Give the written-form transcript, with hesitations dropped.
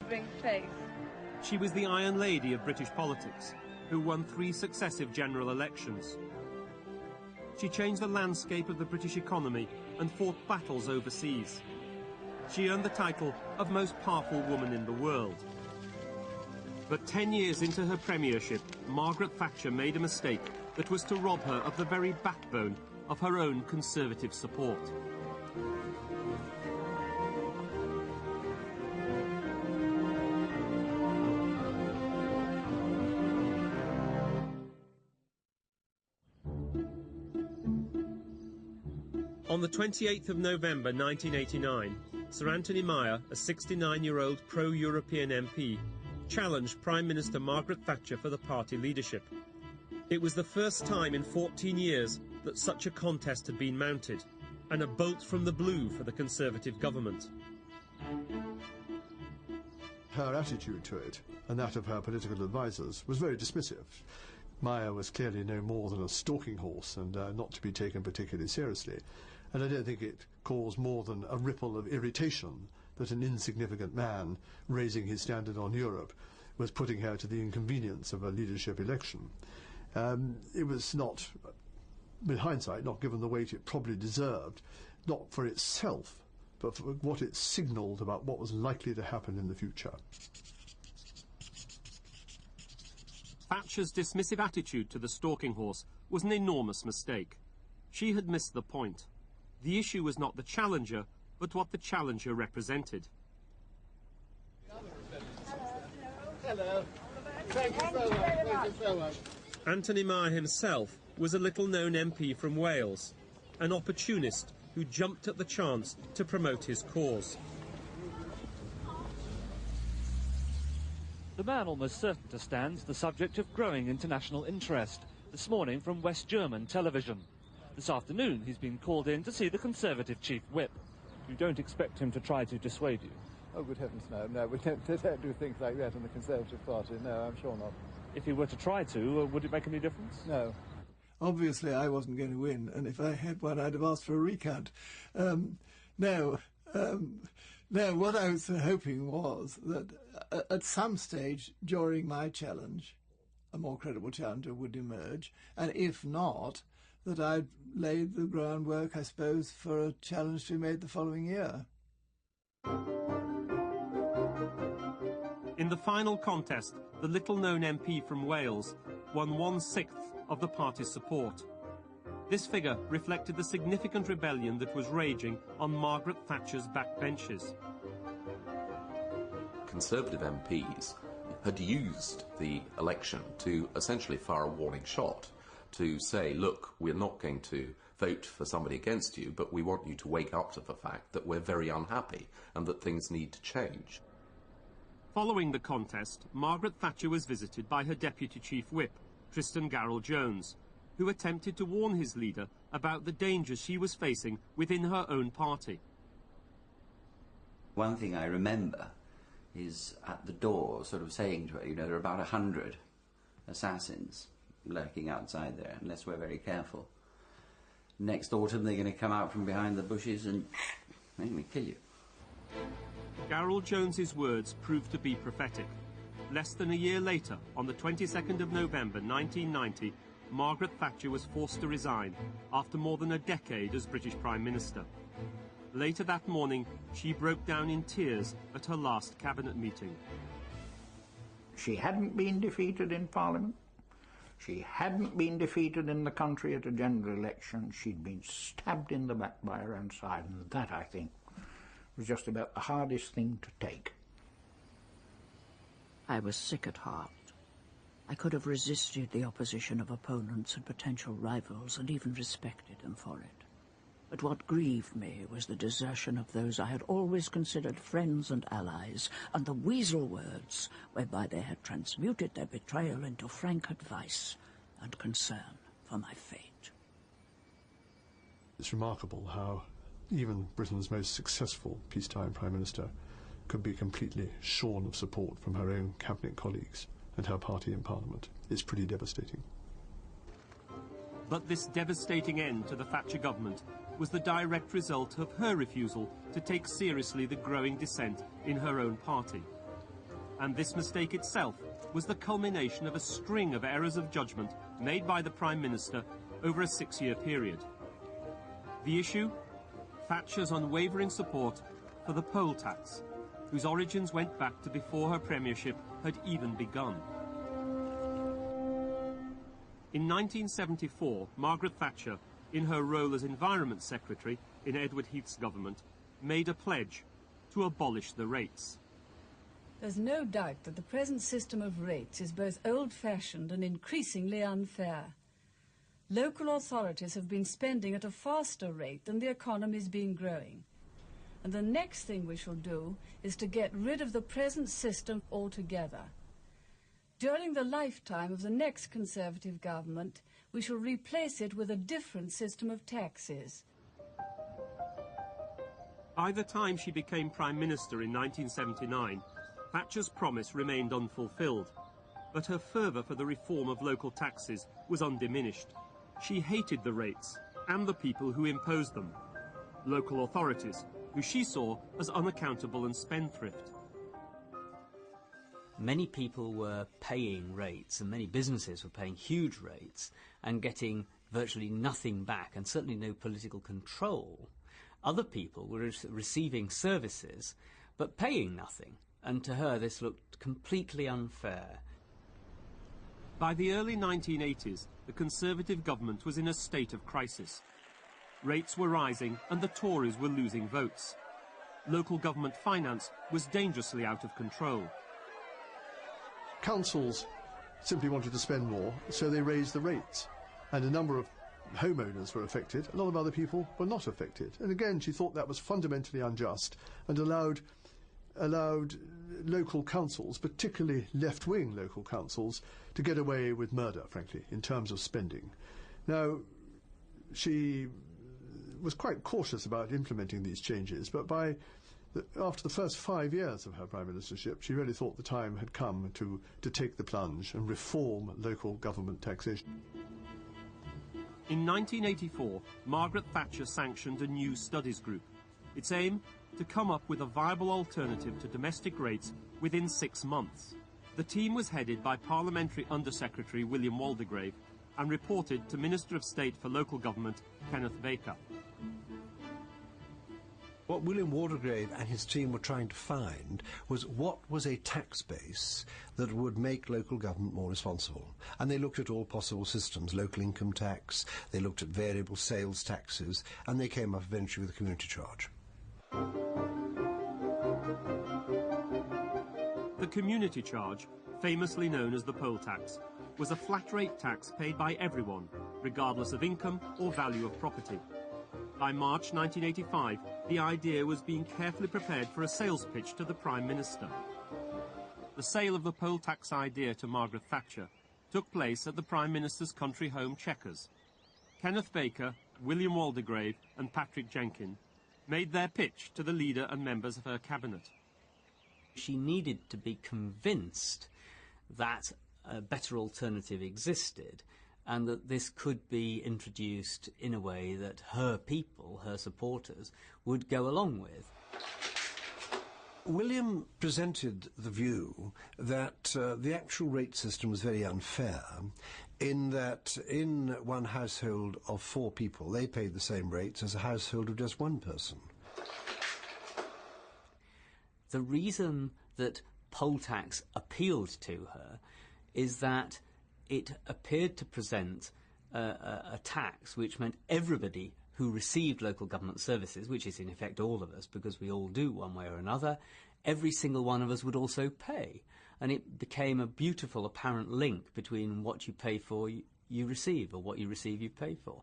saving faith. She was the Iron Lady of British politics, who won 3 successive general elections. She changed the landscape of the British economy and fought battles overseas. She earned the title of most powerful woman in the world. But 10 years into her premiership, Margaret Thatcher made a mistake that was to rob her of the very backbone of her own Conservative support. On the 28th of November 1989, Sir Anthony Meyer, a 69-year-old pro-European MP, challenged Prime Minister Margaret Thatcher for the party leadership. It was the first time in 14 years that such a contest had been mounted, and a bolt from the blue for the Conservative government. Her attitude to it, and that of her political advisers, was very dismissive. Meyer was clearly no more than a stalking horse and not to be taken particularly seriously. And I don't think it caused more than a ripple of irritation that an insignificant man raising his standard on Europe was putting her to the inconvenience of a leadership election. It was not, with hindsight, not given the weight it probably deserved, not for itself, but for what it signalled about what was likely to happen in the future. Thatcher's dismissive attitude to the stalking horse was an enormous mistake. She had missed the point. The issue was not the challenger, but what the challenger represented. Hello. Thank you so much. Thank you so much. Anthony Meyer himself was a little-known MP from Wales, an opportunist who jumped at the chance to promote his cause. The man almost certain to stand the subject of growing international interest, this morning from West German television. This afternoon he's been called in to see the Conservative chief whip. You don't expect him to try to dissuade you? Oh, good heavens, no. No, we don't do things like that in the Conservative Party. No, I'm sure not. If he were to try to, would it make any difference? No. Obviously, I wasn't going to win, and if I had one, I'd have asked for a recount. No, what I was hoping was that at some stage during my challenge, a more credible challenger would emerge, and if not, that I'd laid the groundwork, I suppose, for a challenge to be made the following year. In the final contest, the little-known MP from Wales won 1/6 of the party's support. This figure reflected the significant rebellion that was raging on Margaret Thatcher's backbenches. Conservative MPs had used the election to essentially fire a warning shot, to say, look, we're not going to vote for somebody against you, but we want you to wake up to the fact that we're very unhappy and that things need to change. Following the contest, Margaret Thatcher was visited by her Deputy Chief Whip, Tristan Garrell-Jones, who attempted to warn his leader about the dangers she was facing within her own party. One thing I remember is at the door sort of saying to her, you know, there are about 100 assassins lurking outside there, unless we're very careful. Next autumn they're going to come out from behind the bushes and make me kill you. Garrell-Jones's words proved to be prophetic. Less than a year later, on the 22nd of November 1990, Margaret Thatcher was forced to resign after more than a decade as British Prime Minister. Later that morning, she broke down in tears at her last cabinet meeting. She hadn't been defeated in Parliament. She hadn't been defeated in the country at a general election. She'd been stabbed in the back by her own side, and that, I think, was just about the hardest thing to take. I was sick at heart. I could have resisted the opposition of opponents and potential rivals and even respected them for it. But what grieved me was the desertion of those I had always considered friends and allies, and the weasel words whereby they had transmuted their betrayal into frank advice and concern for my fate. It's remarkable how even Britain's most successful peacetime Prime Minister could be completely shorn of support from her own cabinet colleagues and her party in Parliament. It's pretty devastating. But this devastating end to the Thatcher government was the direct result of her refusal to take seriously the growing dissent in her own party. And this mistake itself was the culmination of a string of errors of judgment made by the Prime Minister over a 6-year period. The issue? Thatcher's unwavering support for the poll tax, whose origins went back to before her premiership had even begun. In 1974, Margaret Thatcher, in her role as Environment Secretary in Edward Heath's government, made a pledge to abolish the rates. There's no doubt that the present system of rates is both old-fashioned and increasingly unfair. Local authorities have been spending at a faster rate than the economy's been growing. And the next thing we shall do is to get rid of the present system altogether. During the lifetime of the next Conservative government, we shall replace it with a different system of taxes. By the time she became Prime Minister in 1979, Thatcher's promise remained unfulfilled, but her fervour for the reform of local taxes was undiminished. She hated the rates and the people who imposed them, local authorities, who she saw as unaccountable and spendthrift. Many people were paying rates, and many businesses were paying huge rates and getting virtually nothing back, and certainly no political control. Other people were receiving services but paying nothing, and to her this looked completely unfair. By the early 1980s, the Conservative government was in a state of crisis. Rates were rising and the Tories were losing votes. Local government finance was dangerously out of control. Councils simply wanted to spend more, so they raised the rates. And a number of homeowners were affected. A lot of other people were not affected. And again, she thought that was fundamentally unjust and allowed local councils, particularly left-wing local councils, to get away with murder, frankly, in terms of spending. Now, she was quite cautious about implementing these changes, but after the first 5 years of her prime ministership, she really thought the time had come to take the plunge and reform local government taxation. In 1984, Margaret Thatcher sanctioned a new studies group. Its aim? To come up with a viable alternative to domestic rates within 6 months. The team was headed by Parliamentary Under-Secretary William Waldegrave and reported to Minister of State for Local Government, Kenneth Baker. What William Waldegrave and his team were trying to find was what was a tax base that would make local government more responsible. And they looked at all possible systems, local income tax, they looked at variable sales taxes, and they came up eventually with a community charge. The community charge, famously known as the poll tax, was a flat-rate tax paid by everyone, regardless of income or value of property. By March 1985, the idea was being carefully prepared for a sales pitch to the Prime Minister. The sale of the poll tax idea to Margaret Thatcher took place at the Prime Minister's country home Chequers. Kenneth Baker, William Waldegrave and Patrick Jenkin made their pitch to the leader and members of her cabinet. She needed to be convinced that a better alternative existed and that this could be introduced in a way that her people, her supporters, would go along with. William presented the view that the actual rate system was very unfair, in that in one household of 4 people, they paid the same rates as a household of just 1 person. The reason that poll tax appealed to her is that it appeared to present a tax which meant everybody who received local government services, which is in effect all of us because we all do one way or another, every single one of us would also pay. And it became a beautiful apparent link between what you pay for, you receive, or what you receive, you pay for.